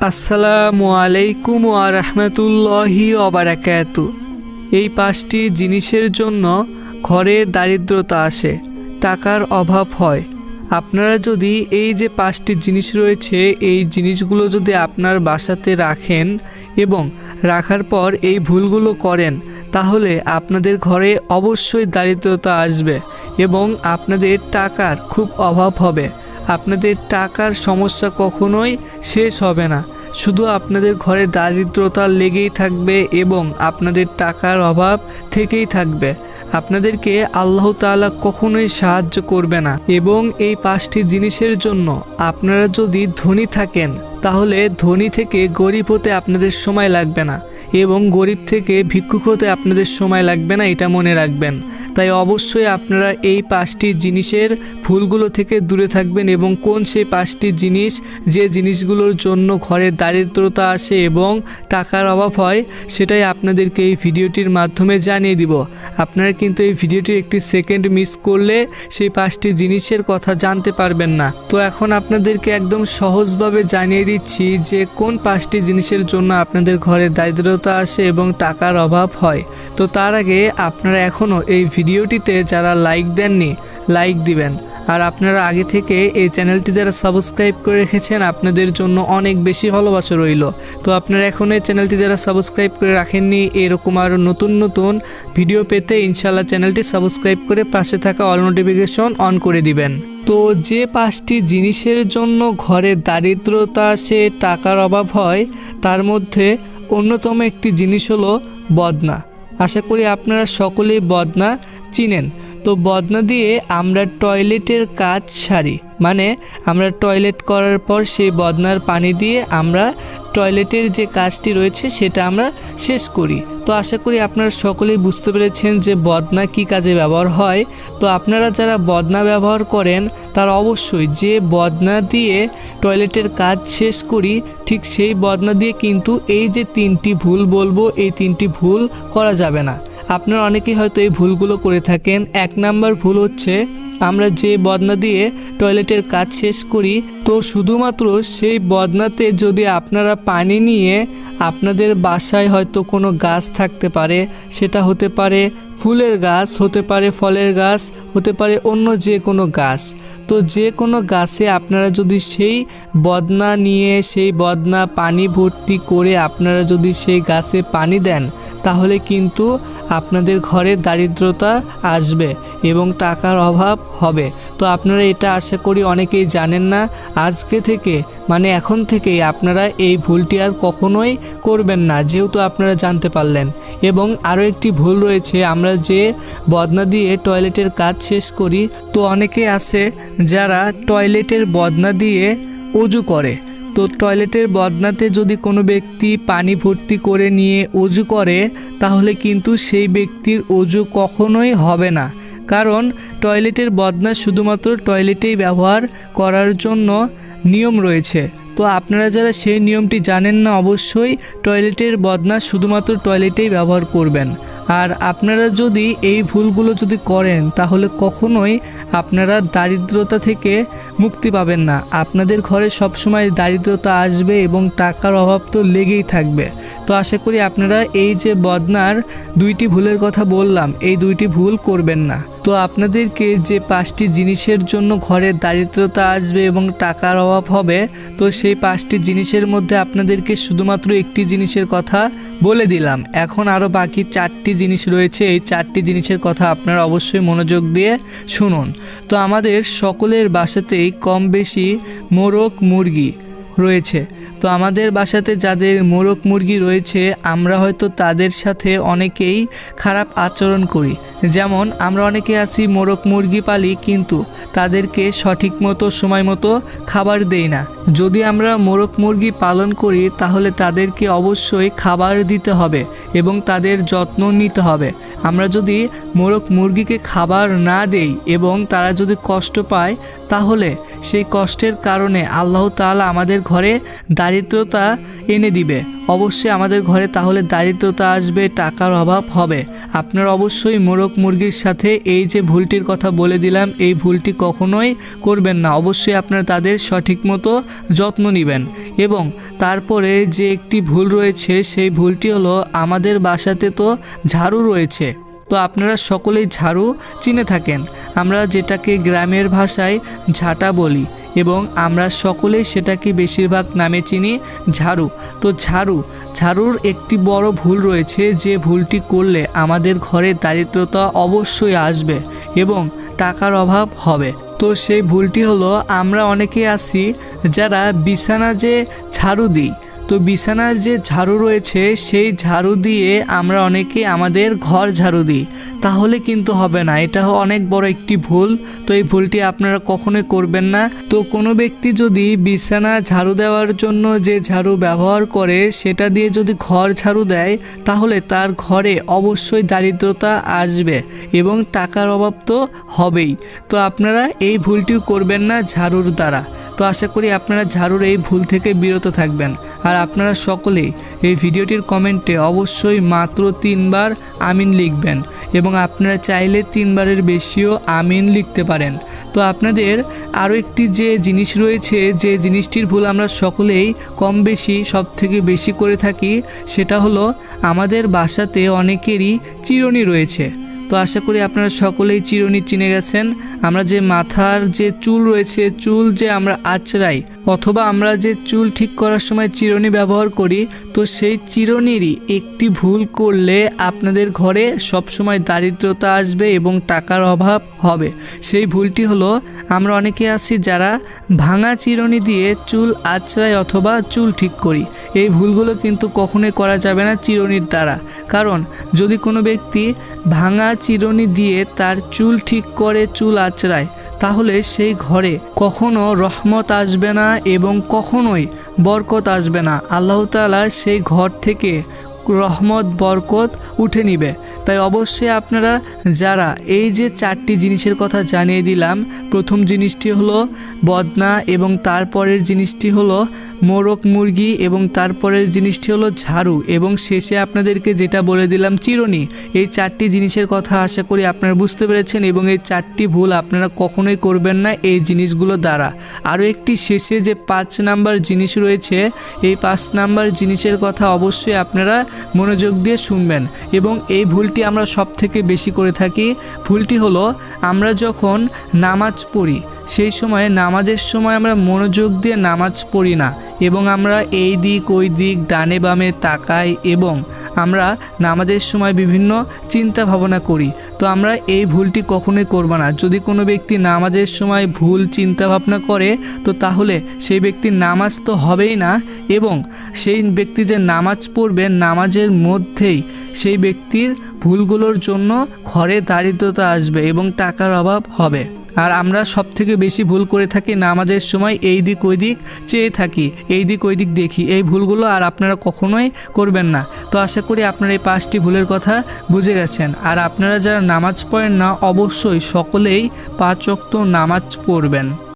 আসসালামু আলাইকুম ওয়া রাহমাতুল্লাহি ওয়া বারাকাতু। এই পাঁচটি জিনিসের জন্য ঘরে দারিদ্রতা আসে, টাকার অভাব হয়। আপনারা যদি এই যে পাঁচটি জিনিস রয়েছে এই জিনিসগুলো যদি আপনার বাসাতে রাখেন এবং রাখার পর এই ভুলগুলো করেন, তাহলে আপনাদের ঘরে অবশ্যই দারিদ্রতা আসবে এবং আপনাদের টাকার খুব অভাব হবে। আপনাদের টাকার সমস্যা কখনোই শেষ হবে না, শুধু আপনাদের ঘরে দারিদ্রতা লেগেই থাকবে এবং আপনাদের টাকার অভাব থেকেই থাকবে। আপনাদেরকে আল্লাহ তাআলা কখনোই সাহায্য করবে না। এবং এই পাঁচটি জিনিসের জন্য আপনারা যদি ধনী থাকেন, তাহলে ধনী থেকে গরিব হতে আপনাদের সময় লাগবে না এবং গরিব থেকে ভিক্ষুক হতে আপনাদের সময় লাগবে না, এটা মনে রাখবেন। তাই অবশ্যই আপনারা এই পাঁচটি জিনিসের ভুলগুলো থেকে দূরে থাকবেন। এবং কোন সেই পাঁচটি জিনিস, যে জিনিসগুলোর জন্য ঘরের দারিদ্রতা আসে এবং টাকার অভাব হয়, সেটাই আপনাদেরকে এই ভিডিওটির মাধ্যমে জানিয়ে দিব। আপনারা কিন্তু এই ভিডিওটির একটি সেকেন্ড মিস করলে সেই পাঁচটি জিনিসের কথা জানতে পারবেন না। তো এখন আপনাদেরকে একদম সহজভাবে জানিয়ে দিচ্ছি যে কোন পাঁচটি জিনিসের জন্য আপনাদের ঘরে দারিদ্রতা আসে এবং টাকার অভাব হয়। তো তার আগে আপনারা এখনও এই ভিডিওটিতে যারা লাইক দেননি, লাইক দিবেন। আর আপনারা আগে থেকে এই চ্যানেলটি যারা সাবস্ক্রাইব করে রেখেছেন, আপনাদের জন্য অনেক বেশি ভালোবাসা রইল। তো আপনারা এখন এই চ্যানেলটি যারা সাবস্ক্রাইব করে রাখেননি, এরকম আরও নতুন নতুন ভিডিও পেতে ইনশাআল্লাহ চ্যানেলটি সাবস্ক্রাইব করে পাশে থাকা অল নোটিফিকেশন অন করে দিবেন। তো যে পাঁচটি জিনিসের জন্য ঘরে দারিদ্রতা আসে, টাকার অভাব হয়, তার মধ্যে অন্যতম একটি জিনিস হলো বদনা। আশা করি আপনারা সকলেই বদনা চিনেন। তো বদনা দিয়ে আমরা টয়লেটের কাজ সারি, মানে আমরা টয়লেট করার পর সেই বদনার পানি দিয়ে আমরা টয়লেটের যে কাজটি রয়েছে সেটা আমরা শেষ করি। তো আশা করি আপনারা সকলেই বুঝতে পেরেছেন যে বদনা কী কাজে ব্যবহার হয়। তো আপনারা যারা বদনা ব্যবহার করেন, তারা অবশ্যই যে বদনা দিয়ে টয়লেটের কাজ শেষ করি, ঠিক সেই বদনা দিয়ে কিন্তু এই যে তিনটি ভুল বলবো, এই তিনটি ভুল করা যাবে না। আপনারা অনেকেই হয়তো এই ভুলগুলো করে থাকেন। এক নাম্বার ভুল হচ্ছে, আমরা যে বদনা দিয়ে টয়লেটের কাজ শেষ করি, তো শুধুমাত্র সেই বদনাতে যদি আপনারা পানি নিয়ে আপনাদের বাসায় হয়তো কোনো গাছ থাকতে পারে, সেটা হতে পারে ফুলের গাছ, হতে পারে ফলের গাছ, হতে পারে অন্য যে কোনো গাছ। তো যে কোনো গাছে আপনারা যদি সেই বদনা নিয়ে সেই বদনা পানি ভর্তি করে আপনারা যদি সেই গাছে পানি দেন, তাহলে কিন্তু আপনাদের ঘরে দারিদ্রতা আসবে এবং টাকার অভাব হবে। তো আপনারা এটা আশা করি অনেকেই জানেন না। আজকে থেকে, মানে এখন থেকেই আপনারা এই ভুলটি আর কখনোই করবেন না, যেহেতু আপনারা জানতে পারলেন। এবং আরও একটি ভুল রয়েছে, আমরা যে বদনা দিয়ে টয়লেটের কাজ শেষ করি, তো অনেকে আছে যারা টয়লেটের বদনা দিয়ে অজু করে। তো টয়লেটের বদনাতে যদি কোনো ব্যক্তি পানি ভর্তি করে নিয়ে অজু করে, তাহলে কিন্তু সেই ব্যক্তির অজু কখনোই হবে না, কারণ টয়লেটের বদনা শুধুমাত্র টয়লেটেই ব্যবহার করার জন্য নিয়ম রয়েছে। তো আপনারা যারা সেই নিয়মটি জানেন না, অবশ্যই টয়লেটের বদনা শুধুমাত্র টয়লেটেই ব্যবহার করবেন। আর আপনারা যদি এই ভুলগুলো যদি করেন, তাহলে কখনোই আপনারা দারিদ্রতা থেকে মুক্তি পাবেন না। আপনাদের ঘরে সবসময় দারিদ্রতা আসবে এবং টাকার অভাব তো লেগেই থাকবে। তো আশা করি আপনারা এই যে বদনার দুইটি ভুলের কথা বললাম, এই দুইটি ভুল করবেন না। তো আপনাদেরকে যে পাঁচটি জিনিসের জন্য ঘরে দারিদ্রতা আসবে এবং টাকার অভাব হবে, তো সেই পাঁচটি জিনিসের মধ্যে আপনাদেরকে শুধুমাত্র একটি জিনিসের কথা বলে দিলাম। এখন আরও বাকি চারটি জিনিস রয়েছে। এই চারটি জিনিসের কথা আপনারা অবশ্যই মনোযোগ দিয়ে শুনুন। তো আমাদের সকলের বাসাতেই কম বেশি মোরগ মুরগি রয়েছে। তো আমাদের বাসাতে যাদের মোরগ মুরগি রয়েছে, আমরা হয়তো তাদের সাথে অনেকেই খারাপ আচরণ করি। যেমন আমরা অনেকে আছি মোরগ মুরগি পালি, কিন্তু তাদেরকে সঠিক মতো সময় মতো খাবার দেই না। যদি আমরা মোরগ মুরগি পালন করি, তাহলে তাদেরকে অবশ্যই খাবার দিতে হবে এবং তাদের যত্ন নিতে হবে। আমরা যদি মোরগ মুরগিকে খাবার না দেই এবং তারা যদি কষ্ট পায়, তাহলে সেই কষ্টের কারণে আল্লাহ তাআলা আমাদের ঘরে দারিদ্রতা এনে দিবে। অবশ্যই আমাদের ঘরে তাহলে দারিদ্রতা আসবে, টাকার অভাব হবে। আপনারা অবশ্যই মোরগ মুরগির সাথে এই যে ভুলটির কথা বলে দিলাম, এই ভুলটি কখনোই করবেন না। অবশ্যই আপনারা তাদের সঠিক মতো যত্ন নেবেন। এবং তারপরে যে একটি ভুল রয়েছে, সেই ভুলটি হলো আমাদের বাসাতে তো ঝাড়ু রয়েছে। তো আপনারা সকলেই ঝাড়ু চিনে থাকেন, আমরা যেটাকে গ্রামের ভাষায় ঝাঁটা বলি, এবং আমরা সকলেই সেটাকে বেশিরভাগ নামে চিনি ঝাড়ু। তো ঝাড়ুর একটি বড় ভুল রয়েছে, যে ভুলটি করলে আমাদের ঘরে দারিদ্রতা অবশ্যই আসবে এবং টাকার অভাব হবে। তো সেই ভুলটি হলো, আমরা অনেকেই আছি যারা বিছানা যে ঝাড়ু দিই, তো বিছানার যে ঝাড়ু রয়েছে সেই ঝাড়ু দিয়ে আমরা অনেকে আমাদের ঘর ঝাড়ু দিই, তাহলে কিন্তু হবে না। এটা অনেক বড় একটি ভুল। তো এই ভুলটি আপনারা কখনোই করবেন না। তো কোনো ব্যক্তি যদি বিছানা ঝাড়ু দেওয়ার জন্য যে ঝাড়ু ব্যবহার করে সেটা দিয়ে যদি ঘর ঝাড়ু দেয়, তাহলে তার ঘরে অবশ্যই দারিদ্রতা আসবে এবং টাকার অভাব তো হবেই। তো আপনারা এই ভুলটিও করবেন না ঝাড়ুর দ্বারা। তো আশা করি আপনারা ঝাড়ুর এই ভুল থেকে বিরত থাকবেন। আর আপনারা সকলেই এই ভিডিওটির কমেন্টে অবশ্যই মাত্র 3 বার আমিন লিখবেন, এবং আপনারা চাইলে 3 বারের বেশিও আমিন লিখতে পারেন। তো আপনাদের আরও একটি যে জিনিস রয়েছে, যে জিনিসটির ভুল আমরা সকলেই কম বেশি সব থেকে বেশি করে থাকি, সেটা হলো আমাদের বাসাতে অনেকেরই চিরুনি রয়েছে। তো আশা করি আপনারা সকলেই চিরুনি চিনে গেছেন। আমরা যে মাথার যে চুল রয়েছে, চুল যে আমরা আঁচড়াই অথবা আমরা যে চুল ঠিক করার সময় চিরুনি ব্যবহার করি, তো সেই চিরুনিরই একটি ভুল করলে আপনাদের ঘরে সবসময় দারিদ্রতা আসবে এবং টাকার অভাব হবে। সেই ভুলটি হলো, আমরা অনেকে আছি যারা ভাঙা চিরুনি দিয়ে চুল আঁচড়াই অথবা চুল ঠিক করি। এই ভুলগুলো কিন্তু কখনোই করা যাবে না চিরুনির দ্বারা। কারণ যদি কোনো ব্যক্তি ভাঙা চিরুনি দিয়ে তার চুল ঠিক করে চুল আঁচড়ায়, তাহলে সেই ঘরে কখনো রহমত আসবে না এবং কখনোই বরকত আসবে না। আল্লাহ তাআলা সেই ঘর থেকে রহমত বরকত উঠে নিবে। তাই অবশ্যই আপনারা যারা এই যে 4টি জিনিসের কথা জানিয়ে দিলাম, প্রথম জিনিসটি হলো বদনা, এবং তারপরের জিনিসটি হলো মোরগ মুরগি, এবং তারপরের জিনিসটি হলো ঝাড়ু, এবং শেষে আপনাদেরকে যেটা বলে দিলাম চিরুনি। এই 4টি জিনিসের কথা আশা করি আপনারা বুঝতে পেরেছেন, এবং এই 4টি ভুল আপনারা কখনোই করবেন না এই জিনিসগুলো দ্বারা। আরও একটি শেষে যে 5 নাম্বার জিনিস রয়েছে, এই 5 নাম্বার জিনিসের কথা অবশ্যই আপনারা মনোযোগ দিয়ে শুনবেন। এবং এই ভুলটি আমরা সব থেকে বেশি করে থাকি। ভুলটি হলো, আমরা যখন নামাজ পড়ি সেই সময় নামাজের সময় আমরা মনোযোগ দিয়ে নামাজ পড়ি না, এবং আমরা এই দিক ওই দিক ডানে বামে তাকাই, এবং আমরা নামাজের সময় বিভিন্ন চিন্তা ভাবনা করি। তো আমরা এই ভুলটি কখনোই করব না। যদি কোনো ব্যক্তি নামাজের সময় ভুল চিন্তা ভাবনা করে, তো তাহলে সেই ব্যক্তির নামাজ তো হবেই না, এবং সেই ব্যক্তি যে নামাজ পড়বে নামাজের মধ্যেই সেই ব্যক্তির ভুলগুলোর জন্য ঘরে দারিদ্রতা আসবে এবং টাকার অভাব হবে। আর আমরা সব থেকে বেশি ভুল করে থাকি নামাজের সময় এই দিক ওই দিক চেয়ে থাকি, এই দিক ওই দিক দেখি। এই ভুলগুলো আর আপনারা কখনোই করবেন না। তো আশা করি আপনারা এই 5টি ভুলের কথা বুঝে গেছেন। আর আপনারা যারা নামাজ পড়েন না, অবশ্যই সকলেই 5 ওয়াক্ত নামাজ পড়বেন।